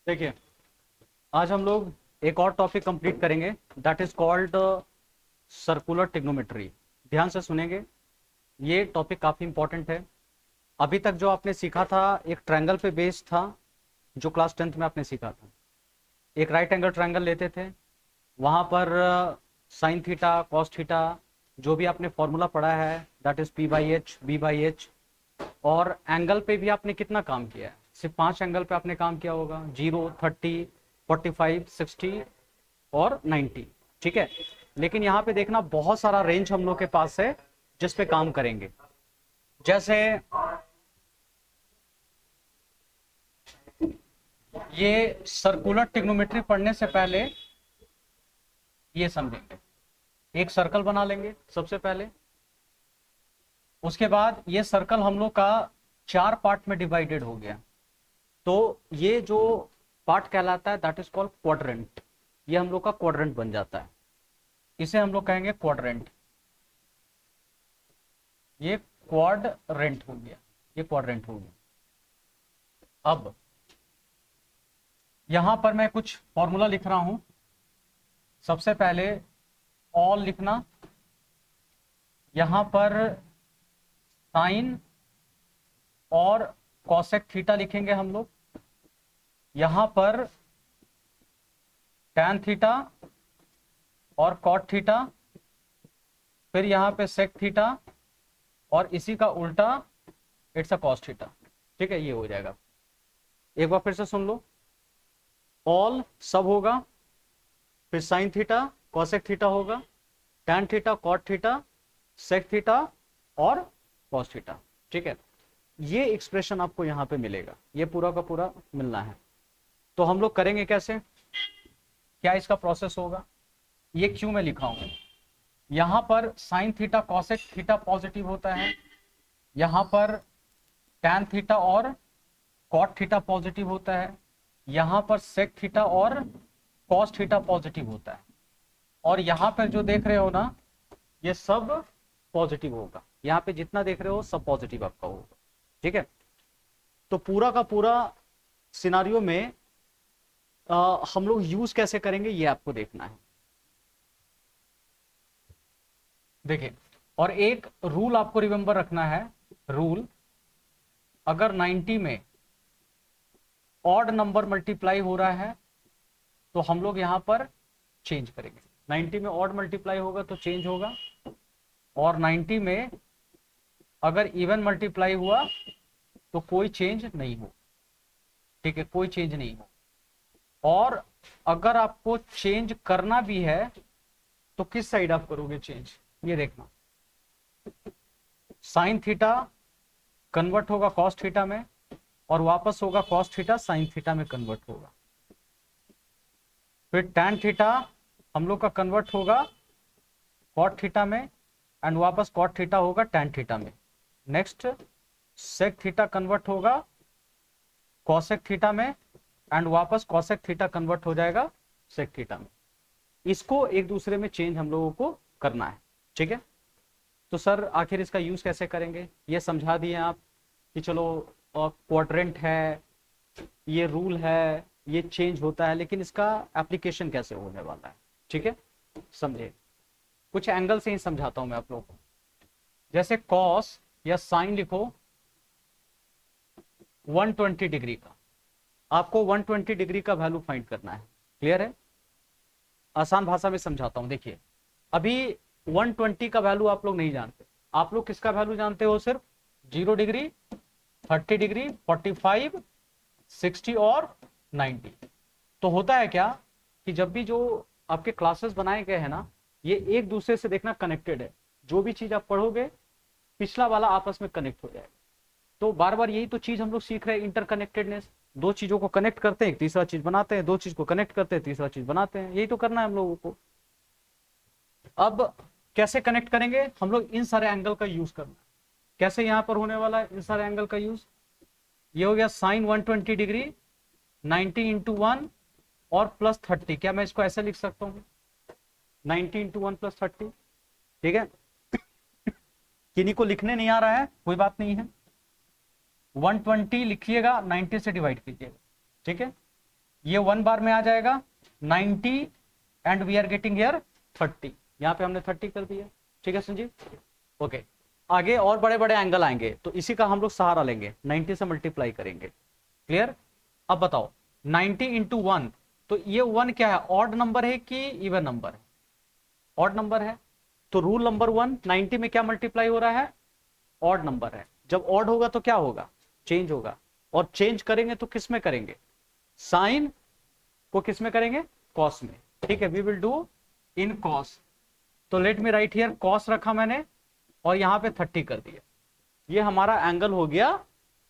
देखिए, आज हम लोग एक और टॉपिक कंप्लीट करेंगे, that is called circular trigonometry. ध्यान से सुनेंगे, ये टॉपिक काफ़ी इंपॉर्टेंट है। अभी तक जो आपने सीखा था एक ट्रायंगल पे बेस्ड था, जो क्लास 10th में आपने सीखा था। एक राइट एंगल ट्रायंगल लेते थे, वहाँ पर साइन थीटा कॉस थीटा जो भी आपने फॉर्मूला पढ़ा है दैट इज पी/एच, बी/एच। और एंगल पे भी आपने कितना काम किया है? सिर्फ 5 एंगल पे आपने काम किया होगा, 0, 30, 45, 60 और 90। ठीक है, लेकिन यहाँ पे देखना बहुत सारा रेंज हम लोग के पास है जिस पे काम करेंगे। जैसे ये सर्कुलर ट्रिग्नोमेट्री पढ़ने से पहले ये समझेंगे, एक सर्कल बना लेंगे सबसे पहले। उसके बाद ये सर्कल हम लोग का 4 पार्ट में डिवाइडेड हो गया, तो ये जो पार्ट कहलाता है दैट इज कॉल्ड क्वाड्रेंट। ये हम लोग का क्वाड्रेंट बन जाता है, इसे हम लोग कहेंगे क्वाड्रेंट। ये क्वाड्रेंट हो गया, ये क्वाड्रेंट हो गया। अब यहां पर मैं कुछ फॉर्मूला लिख रहा हूं। सबसे पहले ऑल लिखना, यहां पर साइन और कॉसेक थीटा लिखेंगे हम लोग, यहां पर टैन थीटा और कॉट थीटा, फिर यहां पे सेक थीटा और इसी का उल्टा इट्स अ कॉस थीटा। ठीक है, ये हो जाएगा। एक बार फिर से सुन लो, ऑल सब होगा, फिर साइन थीटा कॉसेक थीटा होगा, tan theta cot theta sec theta और कॉस थीटा। ठीक है, ये एक्सप्रेशन आपको यहां पे मिलेगा, ये पूरा का पूरा मिलना है। तो हम लोग करेंगे कैसे, क्या इसका प्रोसेस होगा? ये क्यों मैं लिखा हूं, यहां पर sign theta cosec theta positive होता है, यहां पर टैन थीटा और कॉट थीटा पॉजिटिव होता है, यहां पर सेक थीटा और कॉस थीटा पॉजिटिव होता है, और यहां पर जो देख रहे हो ना ये सब पॉजिटिव होगा। यहां पे जितना देख रहे हो सब पॉजिटिव आपका होगा। ठीक है, तो पूरा का पूरा सिनारियो में हम लोग यूज कैसे करेंगे ये आपको देखना है। देखिए, और एक रूल आपको रिमेंबर रखना है, रूल अगर 90 में ऑड नंबर मल्टीप्लाई हो रहा है तो हम लोग यहां पर चेंज करेंगे। 90 में ऑड मल्टीप्लाई होगा तो चेंज होगा, और 90 में अगर इवन मल्टीप्लाई हुआ तो कोई चेंज नहीं हो। ठीक है, कोई चेंज नहीं हो। और अगर आपको चेंज करना भी है तो किस साइड आप करोगे चेंज, ये देखना। साइन थीटा कन्वर्ट होगा कॉस थीटा में, और वापस होगा कॉस थीटा साइन थीटा में कन्वर्ट होगा। फिर टैन थीटा हम लोग का कन्वर्ट होगा कॉट थीटा में, एंड वापस कॉट थीटा होगा टैन थीटा में। नेक्स्ट सेक थीटा कन्वर्ट होगा कॉसेक थीटा में, एंड वापस कॉसेक थीटा कन्वर्ट हो जाएगा सेक थीटा में। इसको एक दूसरे में चेंज हम लोगों को करना है। ठीक है, तो सर आखिर इसका यूज कैसे करेंगे ये समझा दिए आप कि चलो क्वाड्रेंट है, ये रूल है, ये चेंज होता है, लेकिन इसका एप्लीकेशन कैसे होने वाला है। ठीक है, समझे, कुछ एंगल से ही समझाता हूं मैं आप लोगों को। जैसे कॉस या साइन लिखो 120 डिग्री का, आपको 120 डिग्री का वैल्यू फाइंड करना है। क्लियर है? आसान भाषा में समझाता हूं। देखिए, अभी 120 का वैल्यू आप लोग नहीं जानते, आप लोग किसका वैल्यू जानते हो? सिर्फ 0 डिग्री, 30 डिग्री, 45, 60 और 90। तो होता है क्या कि जब भी जो आपके क्लासेस बनाए गए हैं ना, ये एक दूसरे से देखना कनेक्टेड है। जो भी चीज आप पढ़ोगे पिछला वाला आपस में कनेक्ट हो जाएगा। तो बार बार यही तो चीज हम लोग सीख रहे हैं, इंटरकनेक्टेडनेस। दो चीजों को कनेक्ट करते हैं, एक तीसरा चीज बनाते हैं, दो चीज को कनेक्ट करते हैं, तीसरा चीज बनाते हैं। यही तो करना है हम लोगों को। अब कैसे कनेक्ट करेंगे हम लोग? इन सारे एंगल का यूज करना है। कैसे यहां पर होने वाला है इन सारे एंगल का यूज? ये हो गया साइन 120 डिग्री, 90 इंटू 1 और प्लस 30। क्या मैं इसको ऐसे लिख सकता हूं? 90 इंटू 1 प्लस 30। ठीक है, किन्हीं को लिखने नहीं आ रहा है कोई बात नहीं है, 120 लिखिएगा, 90 से डिवाइड कीजिएगा। ठीक है, ये 1 बार में आ जाएगा 90 and we are getting here 30, यहाँ पे हमने 30 कर दिया। ठीक है संजीव, ओके। आगे और बड़े बड़े एंगल आएंगे तो इसी का हम लोग सहारा लेंगे, 90 से मल्टीप्लाई करेंगे। क्लियर? अब बताओ 90 इंटू 1, तो ये 1 क्या है, ऑड नंबर है कि इवन नंबर है? ऑड नंबर है। तो रूल नंबर 1, 90 में क्या मल्टीप्लाई हो रहा है, ऑड नंबर है। जब ऑड होगा तो क्या होगा, चेंज होगा। और चेंज करेंगे तो किस में करेंगे, साइन को किस में करेंगे, कॉस में। ठीक है, we will do in cos. तो let me write here, cos रखा मैंने और यहाँ पे 30 कर दिया। ये हमारा एंगल हो गया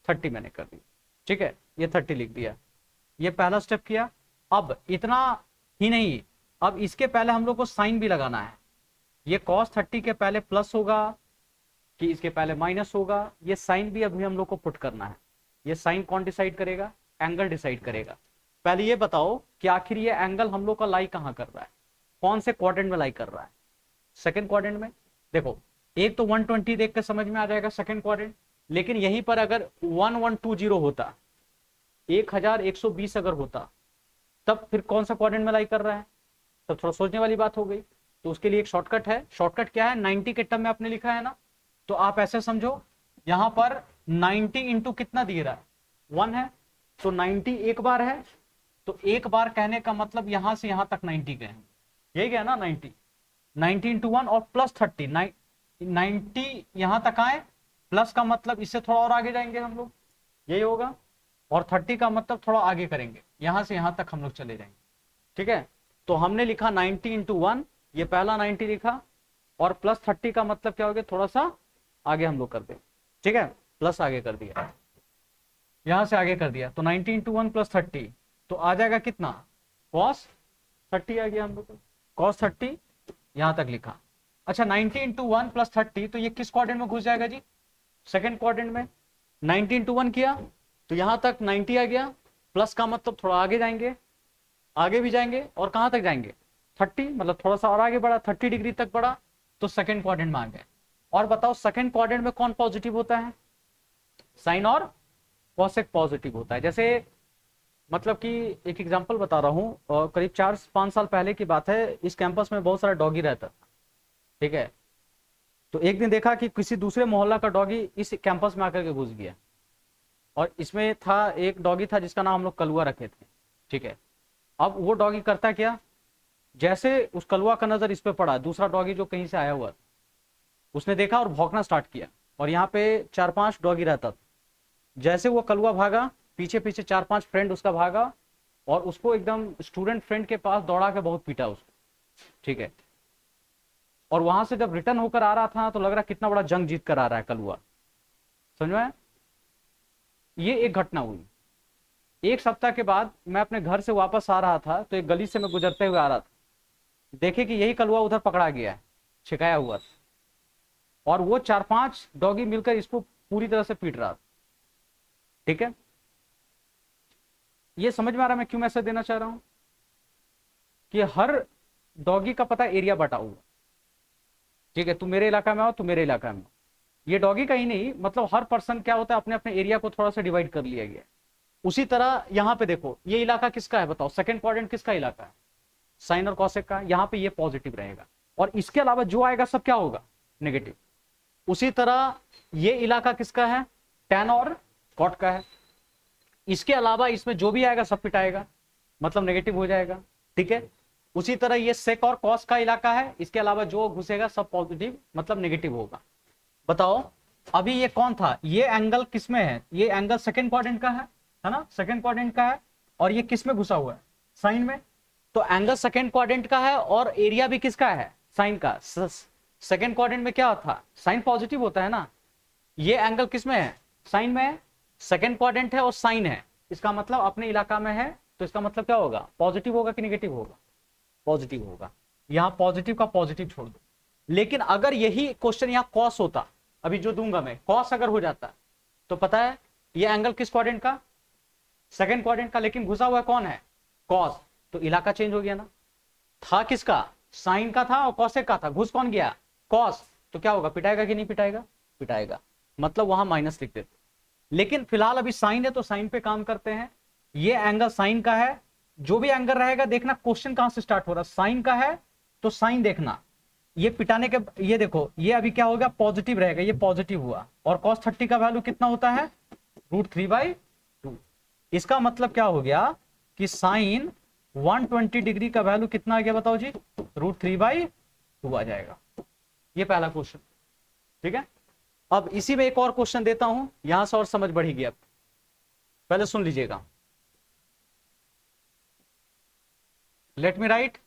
30 मैंने कर दिया। ठीक है, ये 30 लिख दिया। ये पहला स्टेप किया। अब इतना ही नहीं, अब इसके पहले हम लोग को साइन भी लगाना है। ये cos 30 के पहले प्लस होगा कि इसके पहले माइनस होगा, ये साइन भी अभी हम लोग को पुट करना है। ये साइन कौन डिसाइड करेगा, एंगल डिसाइड करेगा। पहले ये बताओ कि आखिर ये एंगल हम लोग का लाई कहाँ कर रहा है, कौन से क्वाड्रेंट में लाई कर रहा है, सेकंड क्वाड्रेंट में। देखो एक तो 120 देख के समझ में आ जाएगा सेकंड क्वाड्रेंट, लेकिन यहीं पर अगर 1120 होता, 1120 अगर होता, तब फिर कौन सा क्वाड्रेंट में लाई कर रहा है, तब थोड़ा सोचने वाली बात हो गई। तो उसके लिए एक शॉर्टकट है। शॉर्टकट क्या है, 90 के टर्म में आपने लिखा है ना, तो आप ऐसे समझो यहां पर 90 इंटू कितना दिए रहा है, 1 है, तो 90 एक बार है, तो एक बार कहने का मतलब यहां से यहां तक 90 गए हैं, यही गया ना 90 इंटू 1 और प्लस 30, 90 यहां तक आए, प्लस का मतलब इससे थोड़ा और आगे जाएंगे हम लोग, यही होगा। और 30 का मतलब थोड़ा आगे करेंगे, यहां से यहां तक हम लोग चले जाएंगे। ठीक है, तो हमने लिखा 90 इंटू 1, ये पहला 90 लिखा, और प्लस 30 का मतलब क्या हो गया, थोड़ा सा आगे हम लोग कर दे। ठीक है, प्लस आगे कर दिया, यहां से आगे कर दिया, तो 90 इंटू 1 प्लस 30, तो आ जाएगा कितना, cos 30 आ गया हम लोग को, cos 30 यहां तक लिखा। अच्छा 90 इंटू 1 प्लस 30, तो ये किस क्वाड्रेंट में घुस जाएगा जी, सेकंड क्वाड्रेंट में। 90 इंटू 1 किया तो यहां तक 90 आ गया, प्लस का मतलब थोड़ा आगे जाएंगे, आगे भी जाएंगे, और कहां तक जाएंगे, 30, मतलब थोड़ा सा और आगे बढ़ा, 30 डिग्री तक बढ़ा, तो सेकंड क्वाड्रेंट में आ गए। और बताओ सेकंड क्वाड्रेंट में कौन पॉजिटिव होता है, साइन और कॉसेक पॉजिटिव होता है। जैसे मतलब कि एक एग्जांपल बता रहा हूँ, और करीब 4-5 साल पहले की बात है, इस कैंपस में बहुत सारा डॉगी रहता था। ठीक है, तो एक दिन देखा कि किसी दूसरे मोहल्ला का डॉगी इस कैंपस में आकर के घुस गया, और इसमें था एक डॉगी था जिसका नाम हम लोग कलुआ रखे थे। ठीक है, अब वो डॉगी करता क्या, जैसे उस कलुआ का नजर इस पे पड़ा, दूसरा डॉगी जो कहीं से आया हुआ, उसने देखा और भौंकना स्टार्ट किया, और यहाँ पे 4-5 डॉगी रहता था। जैसे वो कलुआ भागा, पीछे पीछे 4-5 फ्रेंड उसका भागा, और उसको एकदम स्टूडेंट फ्रेंड के पास दौड़ा के बहुत पीटा उसको। ठीक है, और वहां से जब रिटर्न होकर आ रहा था तो लग रहा कितना बड़ा जंग जीत कर आ रहा है कलुआ, समझ में। ये एक घटना हुई। एक सप्ताह के बाद मैं अपने घर से वापस आ रहा था, तो एक गली से मैं गुजरते हुए आ रहा था, देखे कि यही कलुआ उधर पकड़ा गया है, छिकाया हुआ था, और वो 4-5 डॉगी मिलकर इसको पूरी तरह से पीट रहा था। ठीक है, ये समझ में आ रहा है मैं क्यों मैसेज देना चाह रहा हूं, कि हर डॉगी का पता एरिया बटा हुआ। ठीक है, तू मेरे इलाका में आओ, तू मेरे इलाका में, ये डॉगी का ही नहीं, मतलब हर पर्सन क्या होता है, अपने अपने एरिया को थोड़ा सा डिवाइड कर लिया गया। उसी तरह यहाँ पे देखो, ये इलाका किसका है बताओ, सेकंड क्वाड्रेंट किसका इलाका है, साइन और कॉसेक का। यहाँ पे ये पॉजिटिव रहेगा, और इसके अलावा जो आएगा सब क्या होगा, नेगेटिव। उसी तरह ये इलाका किसका है, टैन और कॉट का है। इसके अलावा इसमें जो भी आएगा सब पिटाएगा, मतलब नेगेटिव हो जाएगा। ठीक है, उसी तरह ये सेक और कॉस का इलाका है, इसके अलावा जो घुसेगा सब पॉजिटिव मतलब नेगेटिव होगा। बताओ अभी ये कौन था, ये एंगल किसमें है, ये एंगल सेकंड क्वाड्रेंट का है ना, सेकंड क्वाड्रेंट का है, और ये किसमें घुसा हुआ है, साइन में। तो एंगल सेकंड क्वाड्रेंट का है, और एरिया भी किसका है, साइन का। सेकंड क्वाड्रेंट में क्या होता, साइन पॉजिटिव होता है ना, ये एंगल किसमें है, साइन में है। सेकंड क्वाड्रेंट है और साइन है, इसका मतलब अपने इलाका में है, तो इसका मतलब क्या होगा, पॉजिटिव होगा कि नेगेटिव होगा, पॉजिटिव होगा। यहां पॉजिटिव का पॉजिटिव छोड़ दो। लेकिन अगर यही क्वेश्चन यहां कॉस होता, अभी जो दूंगा मैं, कॉस अगर हो जाता, तो पता है ये एंगल किस क्वाड्रेंट का, सेकंड क्वाड्रेंट का, लेकिन घुसा हुआ कौन है, कॉस, तो इलाका चेंज हो गया ना। था किसका, साइन का था और कॉसेक का था, घुस कौन गया, कॉस, तो क्या होगा, पिटाएगा कि नहीं पिटाएगा, पिटाएगा, मतलब वहां माइनस लिख देते। लेकिन फिलहाल अभी साइन है तो साइन पे काम करते हैं। ये एंगल साइन का है, जो भी एंगल रहेगा देखना क्वेश्चन कहां से स्टार्ट हो रहा है, साइन का है तो साइन देखना, ये पिटाने के, ये देखो ये अभी क्या होगा, पॉजिटिव रहेगा, ये पॉजिटिव हुआ, और cos 30 का वैल्यू कितना होता है, √3/2। इसका मतलब क्या हो गया कि साइन 120 डिग्री का वैल्यू कितना आ गया बताओ जी, √3/2 आ जाएगा। ये पहला क्वेश्चन, ठीक है। अब इसी में एक और क्वेश्चन देता हूं, यहां से और समझ बढ़ेगी। अब पहले सुन लीजिएगा, let me write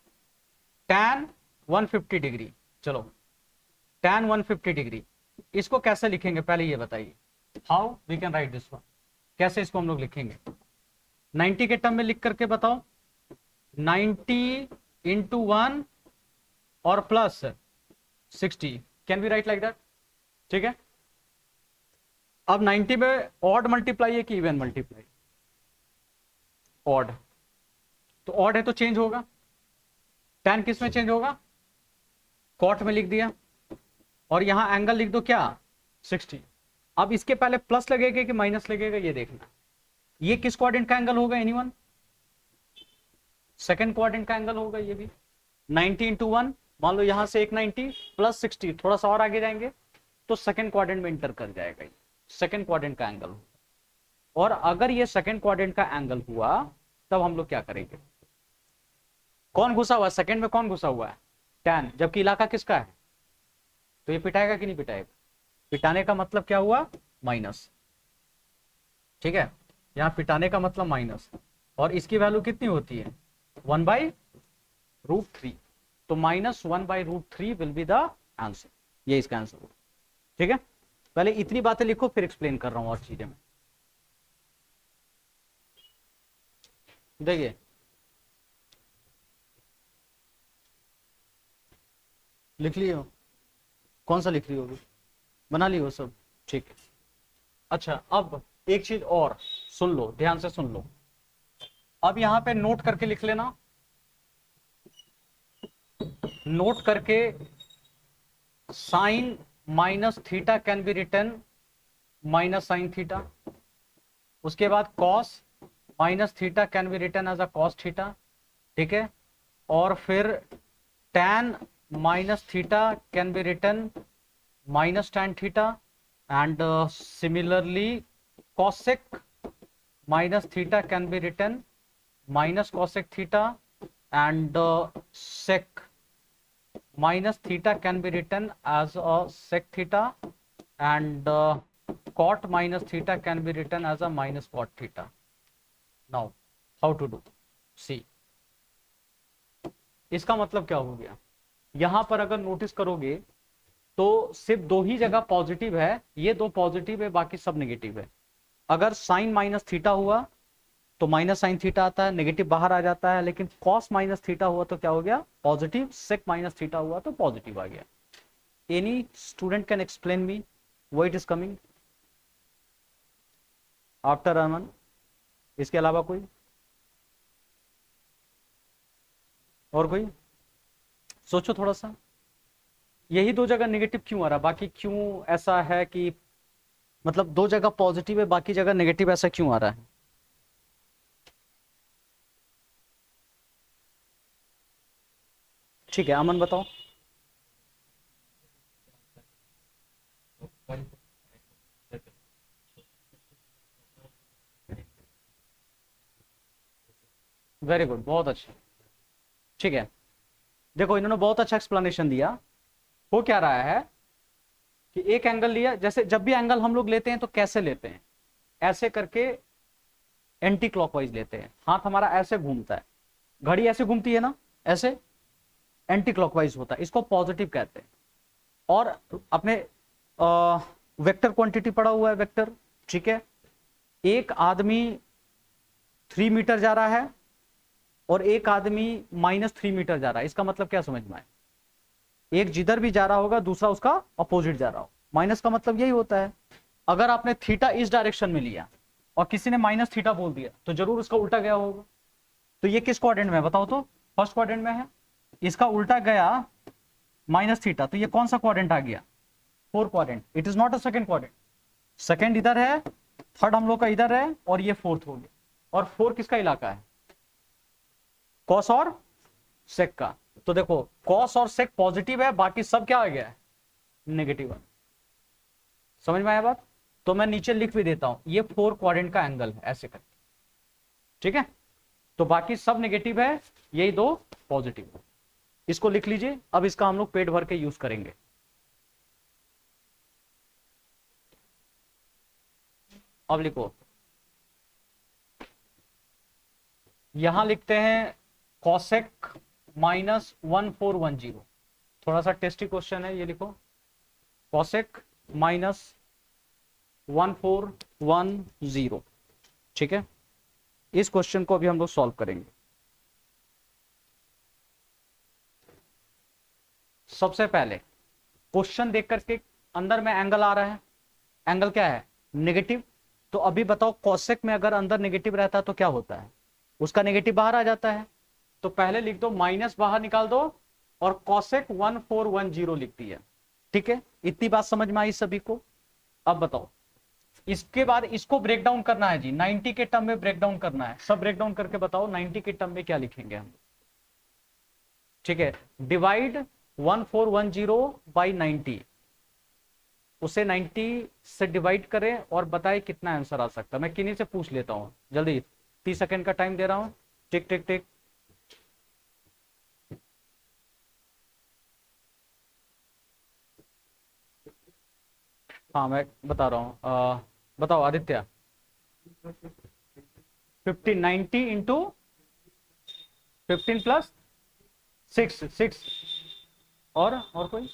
tan 150 degree, चलो tan 150 डिग्री, इसको कैसे लिखेंगे पहले ये बताइए, how we can write this one, कैसे इसको हम लोग लिखेंगे, 90 के टर्म में लिख करके बताओ, 90 इंटू 1 और plus 60, can we write like that, ठीक है। अब 90 में ऑड मल्टीप्लाई है कि इवन मल्टीप्लाई, ऑड, तो ऑड है तो चेंज होगा, tan किस में चेंज होगा, कॉट में लिख दिया, और यहां एंगल लिख दो क्या, 60। अब इसके पहले प्लस लगेगा कि माइनस लगेगा ये देखना, ये किस क्वाड्रेंट का एंगल होगा एनीवन, सेकंड क्वाड्रेंट का एंगल होगा ये भी, 90 इंटू 1, मान लो यहां से एक 90 प्लस 60, थोड़ा सा और आगे जाएंगे तो सेकंड क्वाड्रेंट में इंटर कर जाएगा, ये सेकंड क्वाड्रेंट का एंगल। और अगर ये सेकंड क्वाड्रेंट का एंगल हुआ तब हम लोग क्या करेंगे, कौन घुसा हुआ है सेकंड में, कौन घुसा हुआ है, tan, जबकि इलाका किसका है, तो ये पिटाएगा कि नहीं पिटाएगा, पिटाने का मतलब क्या हुआ, माइनस, ठीक है, यहां पिटाने का मतलब माइनस, और इसकी वैल्यू कितनी होती है, 1/√3, तो -1/√3 विल बी द आंसर, ये इसका आंसर होगा, ठीक है। पहले इतनी बातें लिखो फिर एक्सप्लेन कर रहा हूं और चीजें में, देखिए लिख लिए हो, कौन सा लिख रही हो, बना ली हो सब, ठीक है। अच्छा अब एक चीज और सुन लो, ध्यान से सुन लो, अब यहां पे नोट करके लिख लेना, नोट करके, sine minus theta can be written minus sine theta, उसके बाद cos minus theta can be written as a cos theta, ठीक है, और फिर tan minus theta can be written minus tan theta, and similarly cosec minus theta can be written minus cosec theta, and sec minus theta can be written as a sec theta, and cot minus theta can be written as a minus cot theta. Now how to do, see, इसका मतलब क्या हो गया, यहां पर अगर notice करोगे तो सिर्फ दो ही जगह पॉजिटिव है, ये दो पॉजिटिव है बाकी सब नेगेटिव है। अगर साइन माइनस थीटा हुआ तो माइनस साइन थीटा आता है, नेगेटिव बाहर आ जाता है, लेकिन कॉस माइनस थीटा हुआ तो क्या हो गया, पॉजिटिव, सेक माइनस थीटा हुआ तो पॉजिटिव आ गया। Any student can explain me why it is coming after अमन, इसके अलावा कोई, और कोई सोचो थोड़ा सा, यही दो जगह नेगेटिव क्यों आ रहा है, बाकी क्यों ऐसा है कि, मतलब दो जगह पॉजिटिव है बाकी जगह नेगेटिव, ऐसा क्यों आ रहा है, ठीक है अमन बताओ। वेरी गुड, बहुत अच्छा, ठीक है। देखो इन्होंने बहुत अच्छा एक्सप्लेनेशन दिया। हो क्या रहा है कि एक एंगल लिया, जैसे जब भी एंगल हम लोग लेते हैं तो कैसे लेते हैं, ऐसे करके एंटी क्लॉकवाइज लेते हैं, हाथ हमारा ऐसे घूमता है, घड़ी ऐसे घूमती है ना, ऐसे एंटी क्लॉकवाइज होता है, इसको पॉजिटिव कहते हैं। और अपने वेक्टर क्वांटिटी पड़ा हुआ है, वेक्टर, ठीक है, एक आदमी 3 मीटर जा रहा है और एक आदमी -3 मीटर जा रहा है, इसका मतलब क्या समझ में आए, एक जिधर भी जा रहा होगा दूसरा उसका अपोजिट जा रहा हो, माइनस का मतलब यही होता है। अगर आपने थीटा इस डायरेक्शन में लिया और किसी ने माइनस थीटा बोल दिया तो जरूर उसका उल्टा गया होगा। तो ये किस क्वाड्रेंट में है बताओ तो, फर्स्ट क्वाड्रेंट में है, इसका उल्टा गया माइनस थीटा, तो ये कौन सा क्वाड्रेंट आ गया, fourth quadrant, it is not a second quadrant, second इधर है, थर्ड हम लोग का इधर है, और ये फोर्थ हो गया, और फोर्थ किसका इलाका है, कॉस और सेक का। तो देखो कॉस और सेक पॉजिटिव है, बाकी सब क्या आ गया है, नेगेटिव है। समझ में आया बात? तो मैं नीचे लिख भी देता हूं, ये 4 क्वाड्रेंट का एंगल है, ऐसे करके, ठीक है। तो बाकी सब नेगेटिव है, यही दो पॉजिटिव है। इसको लिख लीजिए। अब इसका हम लोग पेट भर के यूज करेंगे। अब लिखो, यहां लिखते हैं कॉसेक -1410। थोड़ा सा टेस्टी क्वेश्चन है ये, लिखो कॉसेक -1410। ठीक है, इस क्वेश्चन को अभी हम लोग सॉल्व करेंगे। सबसे पहले क्वेश्चन देख करके अंदर में एंगल आ रहा है, एंगल क्या है, नेगेटिव। तो अभी बताओ कॉसेक में अगर अंदर नेगेटिव रहता है तो क्या होता है, उसका नेगेटिव बाहर आ जाता है। तो पहले लिख दो, माइनस बाहर निकाल दो और कॉसेक 1410 लिख दिया। ठीक है, इतनी बात समझ में आई सभी को? अब बताओ, इसके बाद इसको ब्रेक डाउन करना है जी, 90 के टर्म में ब्रेक डाउन करना है। सब ब्रेक डाउन करके बताओ 90 के टर्म में क्या लिखेंगे हम। ठीक है, डिवाइड 1410 बाई 90, उसे 90 से डिवाइड करें और बताए कितना आंसर आ सकता है। मैं किन्हीं से पूछ लेता हूं जल्दी, 30 सेकंड का टाइम दे रहा हूं। टिक टिक टिक। हाँ मैं बता रहा हूं, बताओ आदित्य। 15, 90 इंटू 15 प्लस 6 और कोई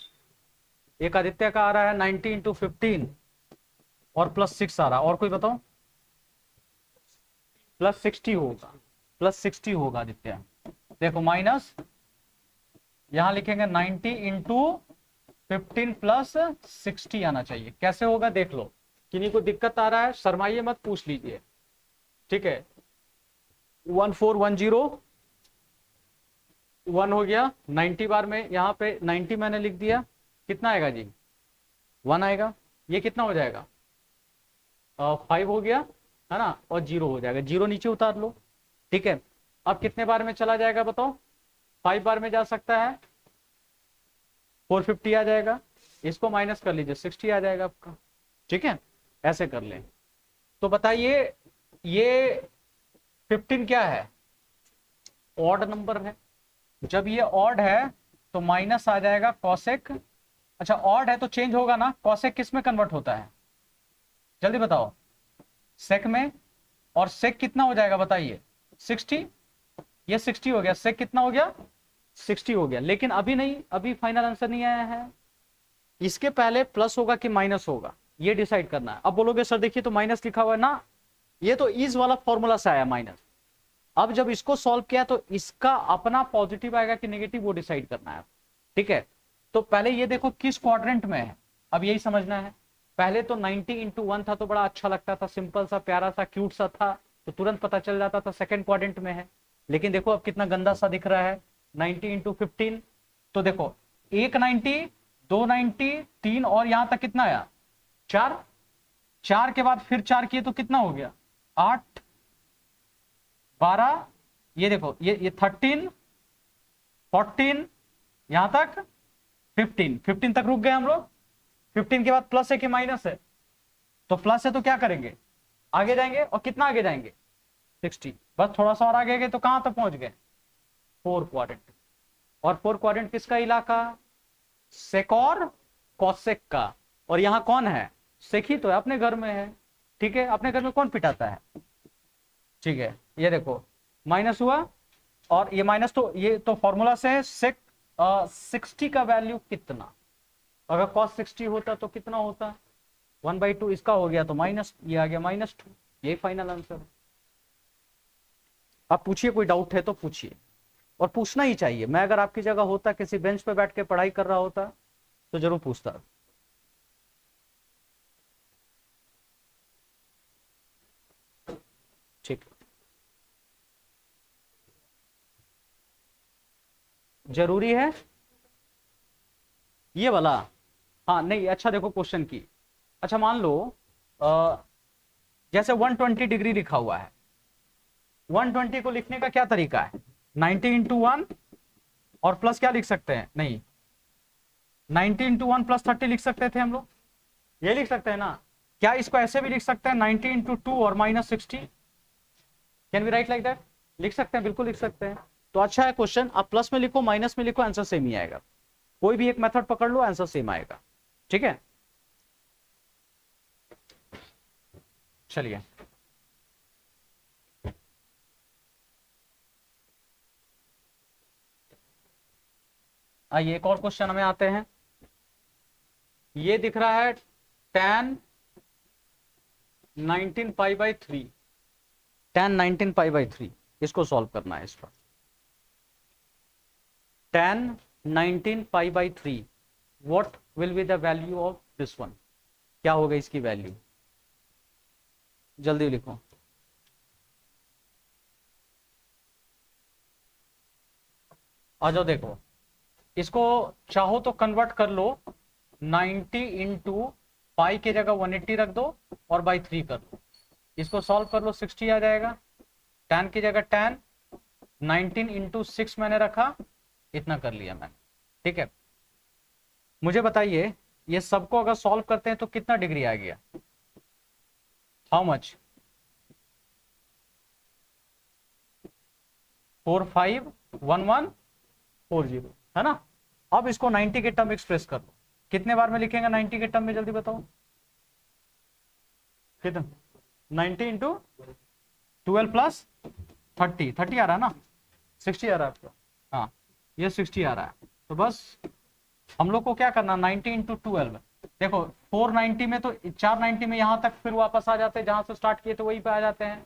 एक आदित्य का आ रहा है 90 इंटू 15 और प्लस 6 आ रहा है, और कोई बताओ। प्लस 60 होगा, प्लस 60 होगा आदित्य। देखो माइनस, यहां लिखेंगे 90 इंटू 15 प्लस 60 आना चाहिए। कैसे होगा देख लो, किन्हीं को दिक्कत आ रहा है शर्माइए मत, पूछ लीजिए। ठीक है, 1410 1 हो गया, 90 बार में यहाँ पे 90 मैंने लिख दिया, कितना आएगा जी, 1 आएगा। ये कितना हो जाएगा, 5 हो गया है ना, और 0 हो जाएगा, 0 नीचे उतार लो। ठीक है, अब कितने बार में चला जाएगा बताओ, 5 बार में जा सकता है, 450 आ जाएगा। इसको माइनस कर लीजिए, 60 आ जाएगा आपका। ठीक है, ऐसे कर लें। तो बताइए ये 15 क्या है, ऑड नंबर है। जब ये ऑड है तो माइनस आ जाएगा कॉसेक। अच्छा ऑड है तो चेंज होगा ना, कॉसेक किस में कन्वर्ट होता है, जल्दी बताओ, सेक में। और सेक कितना हो जाएगा बताइए, 60। ये 60 हो गया, सेक कितना हो गया, 60 हो गया। लेकिन अभी नहीं, अभी फाइनल आंसर नहीं आया है। इसके पहले प्लस होगा कि माइनस होगा, ये डिसाइड करना है। अब बोलोगे सर देखिए तो माइनस लिखा हुआ है ना, ये तो इस वाला फॉर्मूला से आया माइनस। अब जब इसको सॉल्व किया तो इसका अपना पॉजिटिव आएगा कि नेगेटिव, वो डिसाइड करना है। ठीक है, तो पहले ये देखो किस क्वाड्रेंट में है, अब यही समझना है। पहले तो 90 इंटू 1 था तो बड़ा अच्छा लगता था, सिंपल सा प्यारा सा क्यूट सा था, तो तुरंत पता चल जाता था सेकंड क्वाड्रेंट में है। लेकिन देखो अब कितना गंदा सा दिख रहा है, 90 इंटू 15। तो देखो एक 90, 2 90, 3 और यहां तक कितना आया, 4। 4 के बाद फिर 4 किए तो कितना हो गया, 8, 12। ये देखो ये 13, 14, यहां तक 15 तक रुक गए हम लोग। 15 के बाद प्लस है कि माइनस है, तो प्लस है तो क्या करेंगे, आगे जाएंगे। और कितना आगे जाएंगे, 60। बस थोड़ा सा और आगे गए तो कहां तक पहुंच गए, 4 क्वाड्रेंट। और 4 क्वाड्रेंट किसका इलाका, सेक और कॉसेक का। और यहां कौन है, सेक ही तो है, अपने घर में है। ठीक है, अपने घर में कौन पिटाता है। ठीक है, ये देखो माइनस हुआ, और ये माइनस तो ये तो फॉर्मूला से है, सेक 60 का वैल्यू कितना, अगर कॉस 60 होता तो कितना होता, 1/2। इसका हो गया तो माइनस, ये आ गया -2। यही फाइनल आंसर है। आप पूछिए, कोई डाउट है तो पूछिए, और पूछना ही चाहिए। मैं अगर आपकी जगह होता, किसी बेंच पे बैठ के पढ़ाई कर रहा होता तो जरूर पूछता। ठीक, जरूरी है ये वाला। हाँ नहीं, अच्छा देखो क्वेश्चन की, अच्छा मान लो जैसे 120 डिग्री लिखा हुआ है, 120 को लिखने का क्या तरीका है, 90 इंटू 1 और प्लस क्या लिख सकते हैं, नहीं 90 इंटू 1 प्लस 30 लिख सकते थे हम लोग, ये लिख सकते हैं ना। क्या इसको ऐसे भी लिख सकते हैं 90 इंटू 2 और minus 60, can we write like that, लिख सकते हैं, बिल्कुल लिख सकते हैं। तो अच्छा है क्वेश्चन, आप प्लस में लिखो माइनस में लिखो आंसर सेम ही आएगा, कोई भी एक मेथड पकड़ लो आंसर सेम आएगा, ठीक है। चलिए आइए एक और क्वेश्चन हमें आते हैं। ये दिख रहा है tan 19 pi by 3, tan 19 pi by 3, इसको सॉल्व करना है। इस पर tan 19 pi by 3 what will be the value of this one, क्या होगा इसकी वैल्यू, जल्दी लिखो। आ जाओ देखो, इसको चाहो तो कन्वर्ट कर लो, 90 इंटू पाई की जगह 180 रख दो और बाई 3 कर लो, इसको सॉल्व कर लो 60 आ जाएगा। tan की जगह tan, 19 इंटू 6 मैंने रखा, इतना कर लिया मैंने, ठीक है। मुझे बताइए ये सबको अगर सॉल्व करते हैं तो कितना डिग्री आ गया, हाउ मच, 451140 है ना। अब इसको 90 के टर्म एक्सप्रेस कर लो, कितने बार में लिखेंगे 90 के टर्म में, जल्दी बताओ कितना, 90 इंटू 12 प्लस 30 आ रहा है ना, 60 आ रहा है आपका, हाँ ये 60 आ रहा है। तो बस हम लोग को क्या करना, 90 इंटू 12, देखो 490 में तो 490 में यहां तक फिर वापस आ जाते हैं जहां से स्टार्ट किए थे वहीं पे आ जाते हैं,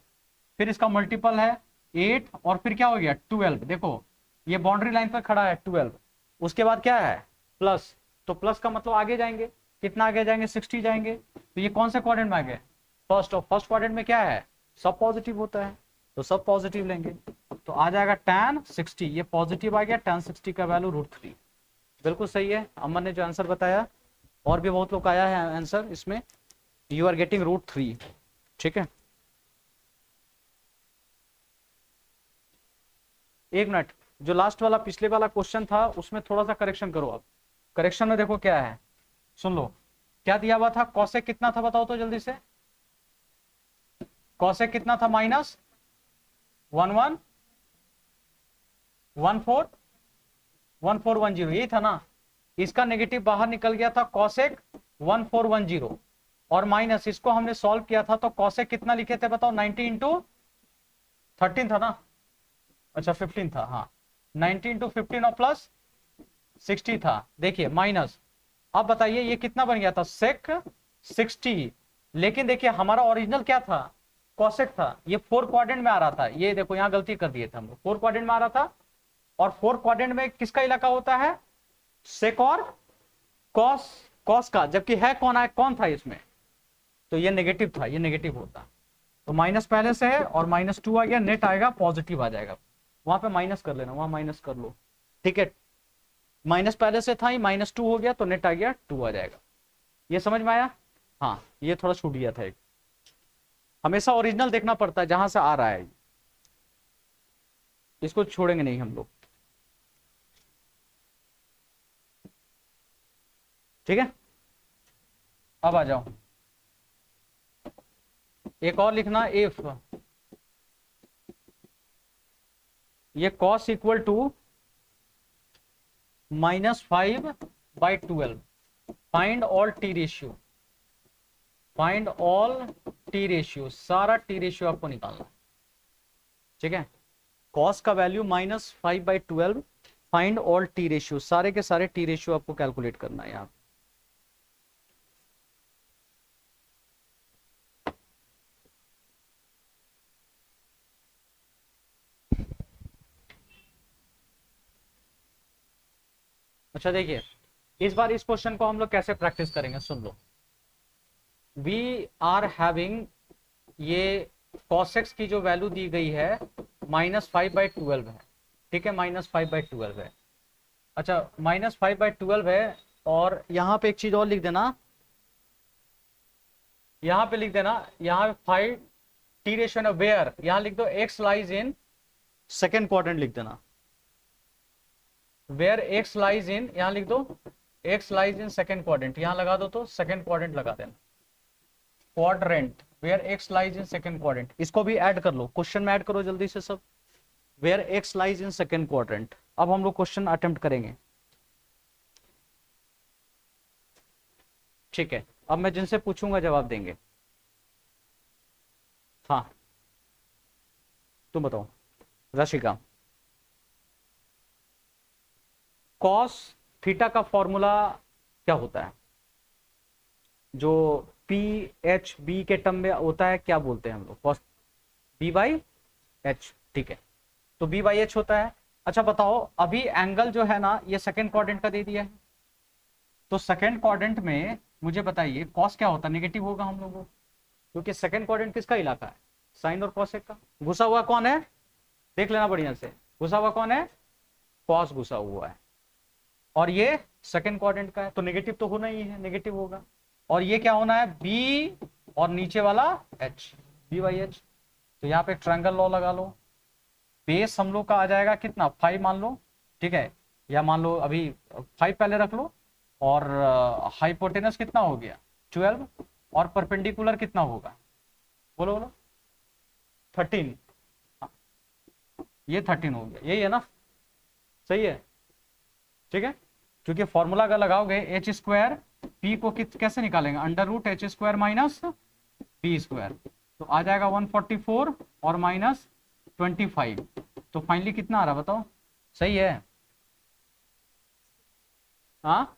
फिर इसका मल्टीपल है 8 और फिर क्या हो गया 12, देखो ये बाउंड्री लाइन पर खड़ा है 12, उसके बाद क्या है प्लस, तो प्लस का मतलब आगे जाएंगे, कितना आगे जाएंगे 60 जाएंगे, तो ये कौन से क्वाड्रेंट में आ गए फर्स्ट, और फर्स्ट क्वाड्रेंट में क्या है सब पॉजिटिव होता है, तो सब पॉजिटिव लेंगे, तो आ जाएगा tan 60, ये पॉजिटिव आ गया, tan 60 का वैल्यू √3, बिल्कुल सही है। अमन ने जो आंसर बताया, और भी बहुत लोग आया है आंसर इसमें, यू आर गेटिंग √3, ठीक है। एक मिनट, जो लास्ट वाला पिछले वाला क्वेश्चन था उसमें थोड़ा सा करेक्शन करो आप, करेक्शन में देखो क्या है, सुन लो क्या दिया हुआ था, कॉसेक कितना था बताओ तो जल्दी से, कॉसेक कितना था, माइनस 1410, यही था ना, इसका नेगेटिव बाहर निकल गया था कॉसेक 1410, और माइनस इसको हमने सॉल्व किया था तो कॉसेक कितना लिखे थे बताओ, 90 इंटू 13 था ना, अच्छा 15 था, हाँ 90 इंटू 15 और प्लस 60 था, देखिए माइनस, अब बताइए ये कितना बन गया था सेक 60, लेकिन देखिए हमारा ओरिजिनल क्या था कॉसेक था, ये 4 क्वाड्रेंट में आ रहा था, ये देखो यहाँ गलती कर दिए थे हम लोग, 4 क्वाड्रेंट में आ रहा था, और 4 क्वाड्रेंट में किसका इलाका होता है सेक और कॉस, कॉस का, जबकि है कौन था इसमें, तो ये नेगेटिव था, ये नेगेटिव होता, तो माइनस पहले से है और -2 आ गया, नेट आएगा पॉजिटिव आ जाएगा, वहां पे माइनस कर लेना, वहां माइनस कर लो, ठीक है, माइनस पहले से था ही, -2 हो गया तो नेट आ गया 2 आ जाएगा, ये समझ में आया। हाँ ये थोड़ा छूट गया था एक, हमेशा ओरिजिनल देखना पड़ता है जहां से आ रहा है, इसको छोड़ेंगे नहीं हम लोग, ठीक है। अब आ जाओ, एक और लिखना, इफ ये cos equal to -5/12, find all T ratio, find all T ratio, सारा टी रेशियो आपको निकालना है, ठीक है। cos का value -5/12, find all T ratio, सारे के सारे टी रेशियो आपको कैलकुलेट करना है यहाँ। अच्छा देखिए, इस बार इस क्वेश्चन को हम लोग कैसे प्रैक्टिस करेंगे, सुन लो, वी आर हैविंग, ये cos की जो वैल्यू दी गई है -5/12 है, ठीक है, -5/12 है, अच्छा -5/12 है, और यहाँ पे एक चीज और लिख देना, यहाँ पे लिख देना, यहाँ 5 टी रेशियो वेयर, यहाँ लिख दो x lies in second quadrant लिख देना। वेयर एक्स लाइज इन, यहां लिख दो x lies in second quadrant, यहां लगा दो तो सेकेंड क्वाड्रेंट लगा देना। Quadrant where x lies in second quadrant, इसको भी ऐड कर लो, क्वेश्चन में ऐड करो जल्दी से सब। Where x lies in second quadrant. अब हम लोग क्वेश्चन अटेम्प्ट करेंगे। ठीक है, अब मैं जिनसे पूछूंगा जवाब देंगे। हाँ तुम बताओ रशिका। कॉस थीटा का फॉर्मूला क्या होता है? जो पी एच बी के टर्म में होता है, क्या बोलते हैं हम लोग? Cos B by H. ठीक है, तो बी बाई एच होता है। अच्छा बताओ, अभी एंगल जो है ना ये सेकेंड क्वाड्रेंट का दे दिया है, तो सेकेंड क्वाड्रेंट में मुझे बताइए कॉस क्या होता है? नेगेटिव होगा हम लोगों को, क्योंकि सेकेंड क्वाड्रेंट किसका इलाका है? साइन और कॉसेक का। घुसा हुआ कौन है? देख लेना बढ़िया से, घुसा हुआ कौन है? कॉस घुसा हुआ है, और ये सेकेंड क्वाड्रेंट का है, तो नेगेटिव तो होना ही है, नेगेटिव होगा। और ये क्या होना है? बी और नीचे वाला एच, बी बाई एच। तो यहाँ पे ट्रायंगल लॉ लगा लो। बेस हम लोग का आ जाएगा कितना? 5 मान लो, ठीक है, या मान लो अभी 5 पहले रख लो। और हाइपोटेनस कितना हो गया? 12। और परपेंडिकुलर कितना होगा? बोलो बोलो। 13। ये 13 हो गया, यही है ना? सही है, ठीक है। क्योंकि फॉर्मूला अगर लगाओगे एच स्क्वायर, पी को कैसे निकालेंगे? Under root H square minus P square, तो आ जाएगा 144 और माइनस 25। तो फाइनली कितना आ रहा बताओ? सही है? हाँ,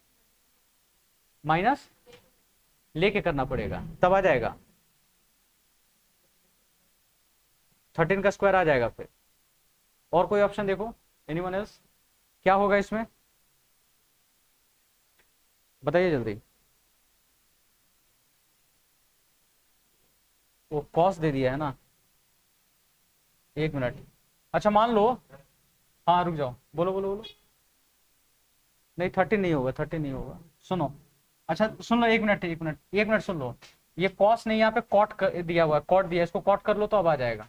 माइनस लेके करना पड़ेगा तब आ जाएगा, 13 का स्क्वायर आ जाएगा फिर। और कोई ऑप्शन देखो, एनीवन एल्स? क्या होगा इसमें बताइए जल्दी। वो कॉस दे दिया है ना, एक मिनट। अच्छा मान लो, हाँ रुक जाओ, बोलो बोलो बोलो। नहीं 13 नहीं होगा, 13 नहीं होगा, सुनो। अच्छा सुन लो, एक मिनट एक मिनट एक मिनट सुन लो। ये कॉस नहीं, यहाँ पे कॉट दिया हुआ है, कॉट दिया, इसको कॉट कर लो तो अब आ जाएगा।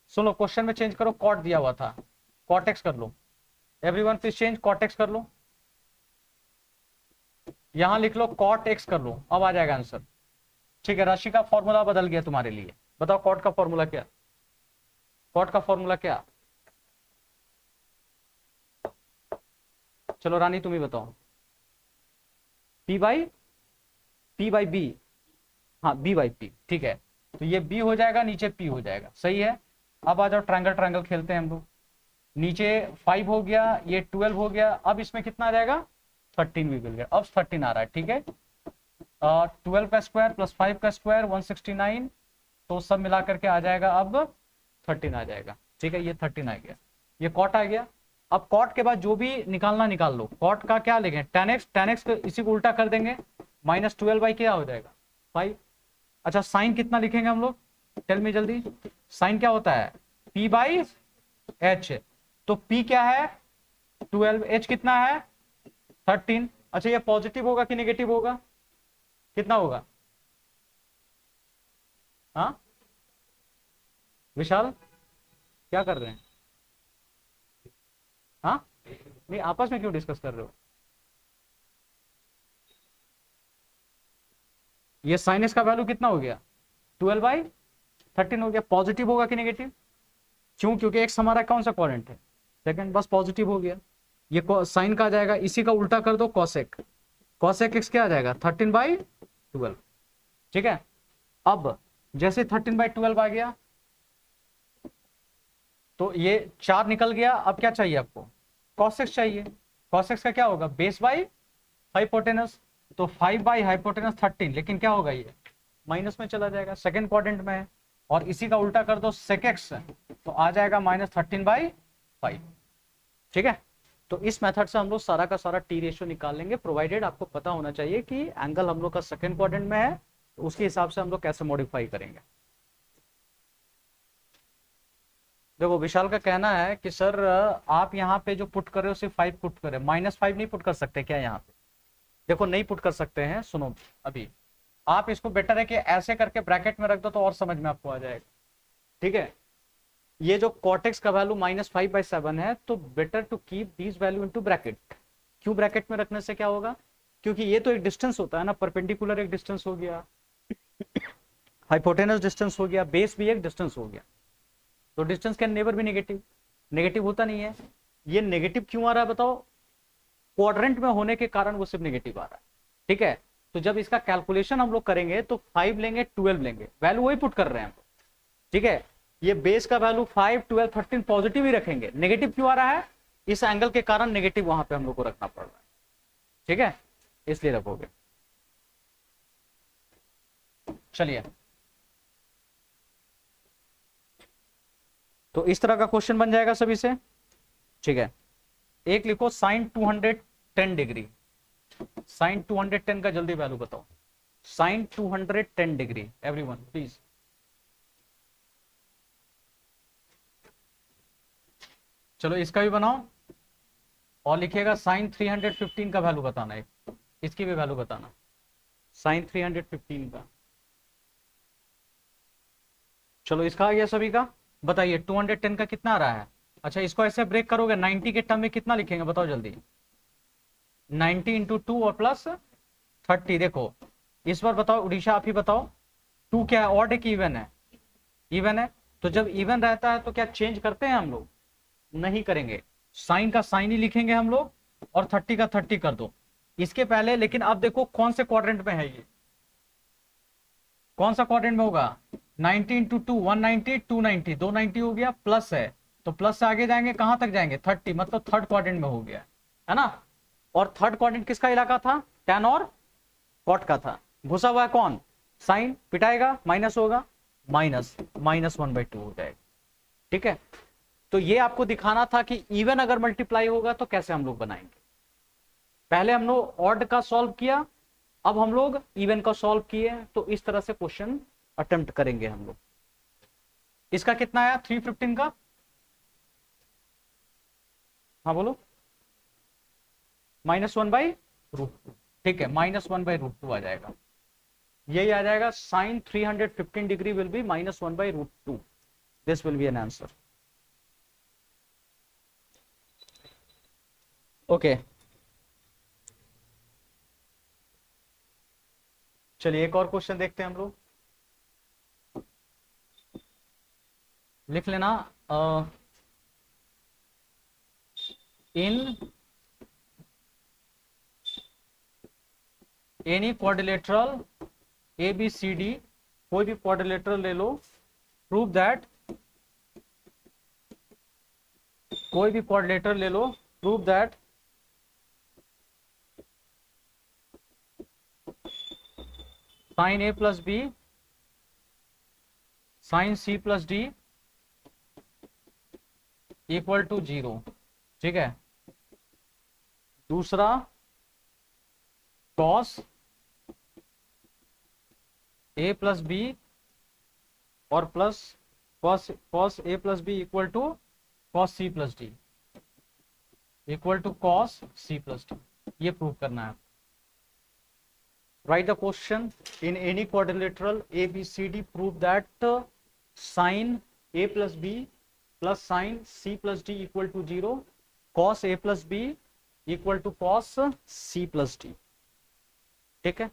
सुन लो, क्वेश्चन में चेंज करो, कॉट दिया हुआ था, कॉट एक्स कर लो। Everyone please change, cot x कर लो। यहां लिख लो कॉट एक्स कर लो, अब आ जाएगा आंसर। ठीक है, राशि का फॉर्मूला बदल गया तुम्हारे लिए। बताओ कॉट का फॉर्मूला क्या? कॉट का फॉर्मूला क्या? चलो रानी तुम ही बताओ। P by B. हाँ बी बाई पी, ठीक है। तो ये बी हो जाएगा, नीचे पी हो जाएगा, सही है। अब आ जाओ, ट्रायंगल ट्रायंगल खेलते हैं हम लोग। नीचे 5 हो गया, ये 12 हो गया, अब इसमें कितना आ जाएगा? 13 भी मिल गया, अब 13 आ रहा है, ठीक है। 12 का स्क्वायर प्लस 5 का स्क्वायर 169, तो सब मिला करके आ जाएगा अब 13 आ जाएगा, ठीक है। ये 13 आ गया, ये कॉट आ गया। अब कॉट के बाद जो भी निकालना निकाल लो। कॉट का क्या लेंगे? tan x को इसी को उल्टा कर देंगे, -12 बाई क्या हो जाएगा? 5। अच्छा साइन कितना लिखेंगे हम लोग? टेल मी जल्दी, साइन क्या होता है? p by H. तो p क्या है? 12, h कितना है? 13। अच्छा ये पॉजिटिव होगा कि नेगेटिव होगा? कितना होगा? हाँ विशाल, क्या कर रहे हैं? हाँ नहीं, आपस में क्यों डिस्कस कर रहे हो? ये साइन का वैल्यू कितना हो गया? 12/13 हो गया। पॉजिटिव होगा कि नेगेटिव? क्यों? क्योंकि एक्स हमारा कौन सा क्वाड्रेंट है? सेकंड, बस पॉजिटिव हो गया। ये साइन का आ जाएगा, इसी का उल्टा कर दो, कॉसेक। कॉसेक एक्स क्या आ जाएगा? 13/12, ठीक है। अब जैसे 13/12 आ गया, तो ये 4 निकल गया। अब क्या चाहिए आपको? कॉसेक्स चाहिए। कॉसेक्स का क्या होगा? Base by hypotenuse. तो 5 बाई हाइपोटेनस 13, लेकिन क्या होगा? ये माइनस में चला जाएगा, सेकेंड क्वाड्रेंट में है। और इसी का उल्टा कर दो, सेकेक्स, तो आ जाएगा -13/5, ठीक है। तो इस मेथड से हम लोग सारा का सारा टी रेशियो निकाल लेंगे, प्रोवाइडेड आपको पता होना चाहिए कि एंगल हम लोग का सेकेंड क्वाड्रेंट में है, तो उसके हिसाब से हम लोग कैसे मॉडिफाई करेंगे। देखो विशाल का कहना है कि सर आप यहाँ पे जो पुट कर रहे हो सिर्फ 5 पुट करें, -5 नहीं पुट कर सकते क्या यहाँ पे? देखो नहीं पुट कर सकते हैं, सुनो अभी। आप इसको बेटर है कि ऐसे करके ब्रैकेट में रख दो, तो और समझ में आपको आ जाएगा, ठीक है। ये जो कॉटेक्स का वैल्यू -5/7 है, तो better to keep these value into bracket. क्यों ब्रैकेट में रखने से क्या होगा, क्योंकि ये तो एक डिस्टेंस होता है ना, परपेंडिकुलर एक डिस्टेंस हो गया, हाइपोटेनस डिस्टेंस हो गया, बेस भी एक डिस्टेंस हो गया, तो डिस्टेंस कैन नेवर भी नेगेटिव, नेगेटिव होता नहीं है। ये नेगेटिव क्यों आ रहा है बताओ, क्वाड्रेंट में होने के कारण वो सिर्फ नेगेटिव आ रहा है, ठीक है। तो जब इसका कैलकुलेशन हम लोग करेंगे तो 5 लेंगे, 12 लेंगे, वैल्यू वही पुट कर रहे हैं हम लोग, ठीक है। ये बेस का वैल्यू 5, 12, 13 पॉजिटिव ही रखेंगे, नेगेटिव क्यों आ रहा है, इस एंगल के कारण नेगेटिव वहां पे हम लोग को रखना पड़ रहा है, ठीक है, इसलिए रखोगे। चलिए, तो इस तरह का क्वेश्चन बन जाएगा सभी से, ठीक है। एक लिखो साइन 210 डिग्री, साइन 210 का जल्दी वैल्यू बताओ, साइन 210 डिग्री, एवरीवन प्लीज। चलो इसका भी बनाओ, और लिखिएगा साइन 315 का वैल्यू बताना है, इसकी भी वैल्यू बताना, साइन 315 का। चलो इसका आ गया सभी का, बताइए 210 का कितना आ रहा है। अच्छा इसको ऐसे ब्रेक करोगे, 90 के टर्म में कितना लिखेंगे बताओ जल्दी, 90 इंटू 2 और प्लस 30। देखो इस बार बताओ, उड़ीसा आप ही बताओ, 2 क्या है, ऑड है कि इवन है, इवन है। तो जब इवन रहता है तो क्या चेंज करते हैं हम लोग, नहीं करेंगे, साइन का साइन ही लिखेंगे हम लोग, और 30 का 30 कर दो इसके पहले। लेकिन अब देखो कौन से क्वाड्रेंट में है ये, कौन सा क्वाड्रेंट में होगा, 90 इंटू 2 190, 290 290 हो गया, प्लस है तो प्लस से आगे जाएंगे कहां तक जाएंगे, 30, मतलब थर्ड क्वाड्रेंट में हो गया, है ना। और थर्ड क्वाड्रेंट किसका इलाका था, टैन और कॉट का था, घुसा हुआ है कौन, साइन, पिटाएगा माइनस होगा, माइनस -1/2 हो जाएगा, ठीक है। तो ये आपको दिखाना था कि इवन अगर मल्टीप्लाई होगा तो कैसे हम लोग बनाएंगे। पहले हम लोग ऑड का सॉल्व किया, अब हम लोग इवन का सॉल्व किए, तो इस तरह से क्वेश्चन अटेम्प्ट करेंगे हम लोग। इसका कितना आया 315 का, हाँ बोलो, -1/√2, ठीक है, -1/√2 आ जाएगा, यही आ जाएगा, sine 315 degree will be -1/√2, this will be an answer, okay. चलिए एक और क्वेश्चन देखते हैं हम लोग, लिख लेना, इन एनी क्वाड्रिलेटरल ABCD, कोई भी क्वाड्रिलेटरल ले लो, प्रूव दैट, कोई भी क्वाड्रिलेटरल ले लो, prove that sine A plus B, sine C plus D equal to 0, ठीक है। दूसरा कॉस A प्लस B और plus cos A plus B equal to cos C plus D, equal to cos C plus D, ये prove करना है। Write the question, in any quadrilateral ABCD prove that sin A plus B plus sin C plus D equal to 0, cos A plus B equal to cos C plus D, ठीक है,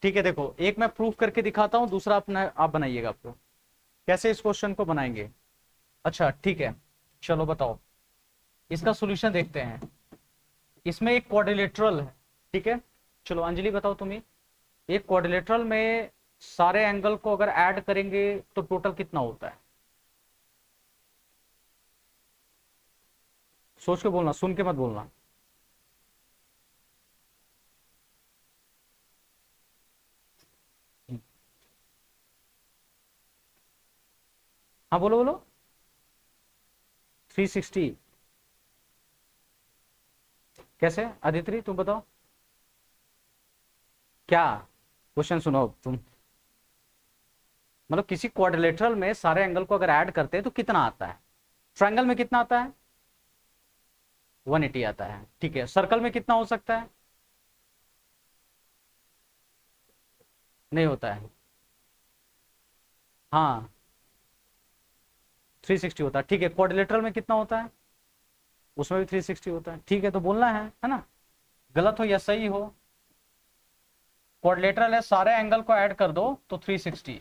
ठीक है। देखो एक मैं proof करके दिखाता हूं, दूसरा अपना आप बनाइएगा, आपको कैसे इस क्वेश्चन को बनाएंगे। अच्छा ठीक है, चलो बताओ, इसका सॉल्यूशन देखते हैं। इसमें एक क्वाड्रिलेटरल है, ठीक है, चलो अंजलि बताओ तुम्हें, एक क्वाड्रिलेटरल में सारे एंगल को अगर ऐड करेंगे तो टोटल कितना होता है, सोच के बोलना, सुन के मत बोलना। हाँ बोलो बोलो, 360, कैसे आदित्य तुम बताओ, क्या क्वेश्चन सुनो तुम, मतलब किसी क्वाड्रिलेटरल में सारे एंगल को अगर ऐड करते हैं तो कितना आता है, ट्रायंगल में कितना आता है, 180 आता है, ठीक है। सर्कल में कितना हो सकता है, नहीं होता है, हाँ 360 होता है, ठीक है। क्वाड्रिलेटरल में कितना होता है? उसमें भी 360 होता है, ठीक है। तो बोलना है ना, गलत हो या सही हो। क्वाड्रिलेटरल है, सारे एंगल को ऐड कर दो तो 360।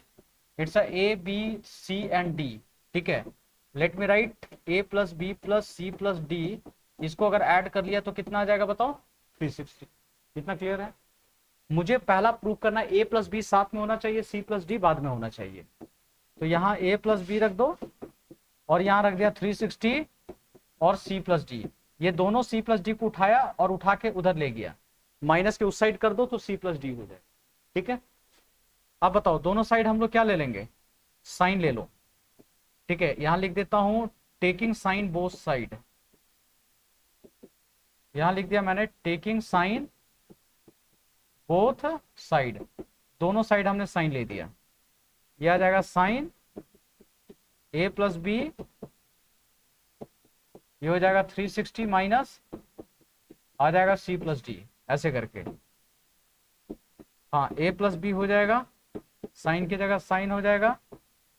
It's a A B C and D, ठीक है। Let me write A plus B plus C plus D, इसको अगर ऐड कर लिया तो कितना आ जाएगा बताओ? 360। कितना क्लियर है? मुझे पहला प्रूव करना है ए प्लस बी साथ में होना चाहिए, सी प्लस डी बाद में होना चाहिए। तो यहाँ ए प्लस बी रख दो और यहाँ रख दिया 360 और सी प्लस डी। ये दोनों सी प्लस डी को उठाया और उठा के उधर ले गया, माइनस के उस साइड कर दो तो सी प्लस डी हो जाए, ठीक है। अब बताओ दोनों साइड हम लोग क्या ले लेंगे? साइन ले लो, ठीक है। यहां लिख देता हूं टेकिंग साइन बोथ साइड, यहां लिख दिया मैंने टेकिंग साइन बोथ साइड, दोनों साइड हमने साइन ले दिया। यह आ जाएगा साइन ए प्लस बी, ये हो जाएगा 360 माइनस आ जाएगा सी प्लस डी, ऐसे करके। हाँ ए प्लस बी हो जाएगा, साइन की जगह साइन हो जाएगा।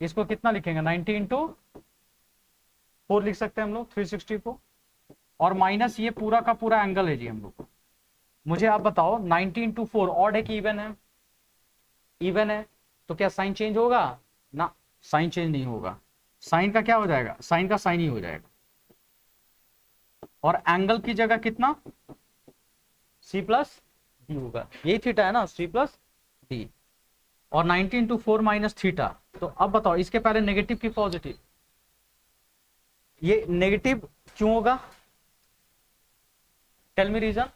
इसको कितना लिखेंगे? 90 इंटू 4 लिख सकते हैं हम लोग 360 को, और माइनस ये पूरा का पूरा एंगल है जी हम लोग को। मुझे आप बताओ 90 इंटू 4 ऑड है कि इवन है? इवन है, तो क्या साइन चेंज होगा? ना, साइन चेंज नहीं होगा। साइन का क्या हो जाएगा? साइन का साइन ही हो जाएगा। और एंगल की जगह कितना? सी प्लस डी होगा, यही थीटा है ना, सी प्लस डी। और 90 इंटू 4 माइनस थीटा। तो अब बताओ इसके पहले नेगेटिव की पॉजिटिव? ये नेगेटिव क्यों होगा? Tell me reason.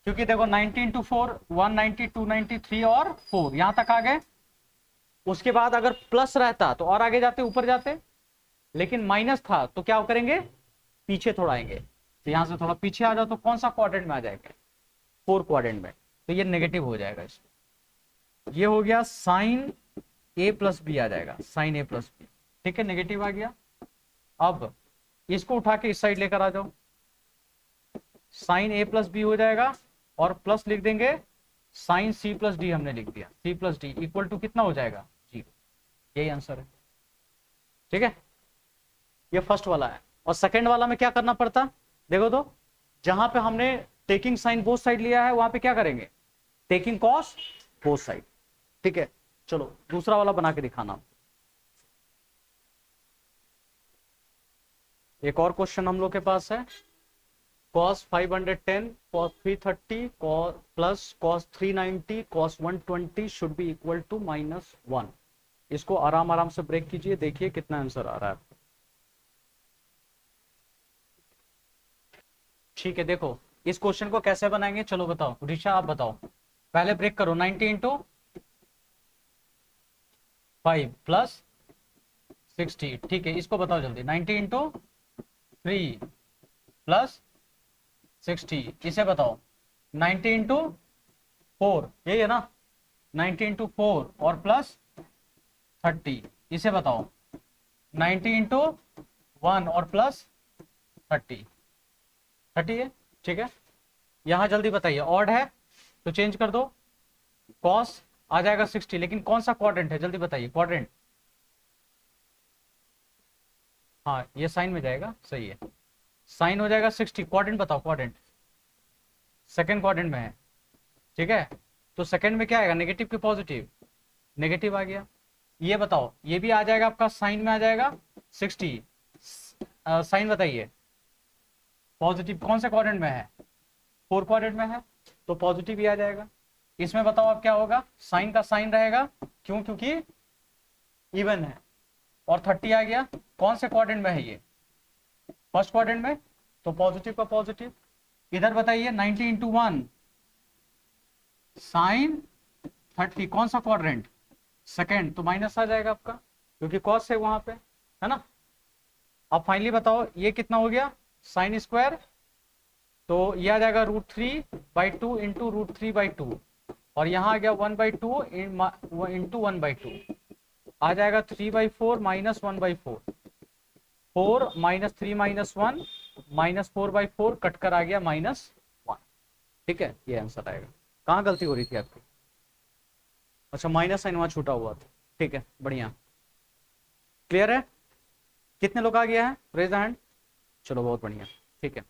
क्योंकि देखो 90 इंटू 4 190 290 3 और 4 यहां तक आ गए। उसके बाद अगर प्लस रहता तो और आगे जाते, ऊपर जाते, लेकिन माइनस था तो क्या करेंगे? पीछे थोड़ा आएंगे। तो यहां से थोड़ा पीछे आ जाओ तो कौन सा क्वाड्रेंट में आ जाएगा? 4 क्वाड्रेंट में, तो ये नेगेटिव हो जाएगा इसमें। ये हो गया साइन ए प्लस बी आ जाएगा, साइन ए प्लस बी, ठीक है, नेगेटिव आ गया। अब इसको उठा के इस साइड लेकर आ जाओ, साइन ए प्लस बी हो जाएगा और प्लस लिख देंगे साइन सी प्लस डी, हमने लिख दिया C plus D equal to कितना हो जाएगा? 0। यही आंसर है, ठीक है। ये फर्स्ट वाला है। और सेकंड वाला में क्या करना पड़ता? देखो तो, जहां पे हमने टेकिंग साइन बोथ साइड लिया है वहां पे क्या करेंगे? टेकिंग कॉस बोथ साइड, ठीक है। चलो दूसरा वाला बना के दिखाना। एक और क्वेश्चन हम लोग के पास है, cos 510 cos 330 plus cos 390 cos 120 should be equal to -1। इसको आराम आराम से ब्रेक कीजिए, देखिए कितना आंसर आ रहा है। ठीक है, देखो इस क्वेश्चन को कैसे बनाएंगे, चलो बताओ ऋषा आप बताओ। पहले ब्रेक करो, 90 इंटू 5 प्लस 60, ठीक है। इसको बताओ जल्दी, 90 इंटू 3 प्लस 60, इसे बताओ। 90 इंटू 4, यही है ना, 90 इंटू 4 और प्लस 30, इसे बताओ। 90 इंटू 1 और प्लस 30 है, ठीक है। यहां जल्दी बताइए, ऑड है तो चेंज कर दो, कॉस आ जाएगा 60, लेकिन कौन सा क्वाड्रेंट है जल्दी बताइए? क्वाड्रेंट, हाँ ये साइन में जाएगा, सही है, साइन हो जाएगा 60। क्वाड्रेंट बताओ, क्वाड्रेंट सेकंड क्वाड्रेंट में है, ठीक है। तो सेकंड में क्या आएगा? नेगेटिव की पॉजिटिव? नेगेटिव आ गया। ये बताओ, ये भी आ जाएगा आपका साइन में आ जाएगा 60। साइन बताइए, पॉजिटिव कौन से क्वाड्रेंट में है? 4 क्वाड्रेंट में है, तो पॉजिटिव ही आ जाएगा। इसमें बताओ अब क्या होगा? साइन का साइन रहेगा, क्यों? क्योंकि इवन है। और 30 आ गया, कौन से क्वाड्रेंट में है ये? फर्स्ट क्वाड्रेंट में, तो पॉजिटिव का पॉजिटिव। इधर बताइए 90 इंटू 1 साइन 30, कौन सा क्वाड्रेंट? सेकेंड, तो माइनस आ जाएगा आपका, क्योंकि कॉस है वहां पे, है ना। अब फाइनली बताओ ये कितना हो गया? साइन स्क्वायर, तो ये आ जाएगा √3/2 इंटू √3/2, और यहाँ आ गया 1/2 इंटू 1/2, आ जाएगा 3/4 माइनस 1/4, 4 माइनस 3 माइनस 1 माइनस 4/4 कटकर आ गया -1, ठीक है। ये आंसर आएगा। कहाँ गलती हो रही थी आपकी? अच्छा, माइनस साइन वहां छूटा हुआ था, ठीक है, बढ़िया, क्लियर है। कितने लोग आ गया है, रेज द हैंड। चलो बहुत बढ़िया, ठीक है।